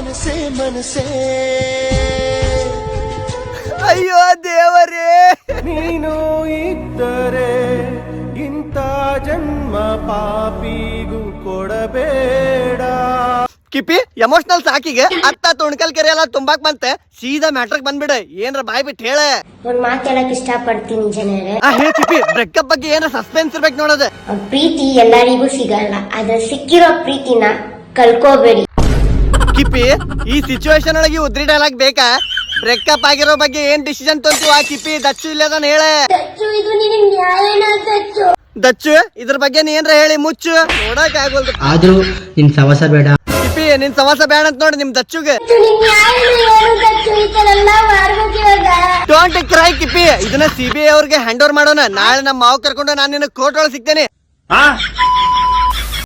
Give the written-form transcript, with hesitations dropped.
ಮನಸೇ ಮನಸೇ ಅಯ್ಯೋ ದೇವರೇ, ನೀನು ಇದ್ದರೆ ಇಂಥ ಜನ್ಮ ಪಾಪಿಗೂ ಕೊಡಬೇಡ. ಕಿಪಿ ಎಮೋಷನಲ್ ಸಾಕಿಗೆ ಅತ್ತ ತುಣ್ಕಲ್ ಕೆರೆ ಎಲ್ಲ ತುಂಬಾಕ್ ಬಂತೆ, ಸೀದಾ ಮ್ಯಾಟ್ರಿಕ್ ಬಂದ್ಬಿಡ. ಏನ್ರ ಬಾಯ್ ಬಿಟ್ಟು ಹೇಳ. ಒಂದ್ ಮಾತು ಹೇಳಕ್ ಇಷ್ಟ ಪಡ್ತೀನಿ ಜನರೇ. ಹೇ ಕಿಪಿ, ಬ್ರೇಕಪ್ ಬಗ್ಗೆ ಏನ ಸಸ್ಪೆನ್ಸ್ ಇರ್ಬೇಕು ನೋಡೋದು. ಪ್ರೀತಿ ಎಲ್ಲರಿಗೂ ಸಿಗಲ್ಲ, ಆದ್ರೆ ಸಿಕ್ಕಿರೋ ಪ್ರೀತಿನ ಕಳ್ಕೋಬೇಡಿ. ಕಿಪಿ, ಈ ಸಿಚುವೇಶನ್ ಒಳಗೆ ಉದ್ರಿ ಡೈಲಾಗ್ ಬೇಕಾ? ಬ್ರೇಕಪ್ ಆಗಿರೋ ಬಗ್ಗೆ ಏನ್ ಡಿಸಿಷನ್ ತೊಂತೀವ ಕಿಪಿ? ದಚ್ಚು ಇಲ್ಲದನ್ ಹೇಳ. ದಚ್ಚು, ಇದ್ರ ಬಗ್ಗೆ ನೀ ಏನ್ರ ಹೇಳಿ ಮುಚ್ಚು, ನೋಡಕ್ ಆಗೋಲ್ದು. ಆದ್ರೂ ನಿನ್ ಸವಸ ಬೇಡ ಕಿಪಿ, ನಿನ್ ಸವಾಸ ಬೇಡ ಅಂತ ನೋಡಿ ನಿಮ್ ದಚ್ಚುಗೆ. ಡೋಂಟ್ ಕ್ರೈ ಕಿಪಿ, ಇದನ್ನ CBI ಅವ್ರಿಗೆ ಹ್ಯಾಂಡ್ ಓವರ್ ಮಾಡೋಣ. ನಾಳೆ ನಮ್ಮ ಮಾವು ಕರ್ಕೊಂಡು ನಾನು ನಿನ್ನ ಕೋರ್ಟ್ ಒಳಗೆ ಸಿಗ್ತೇನೆ.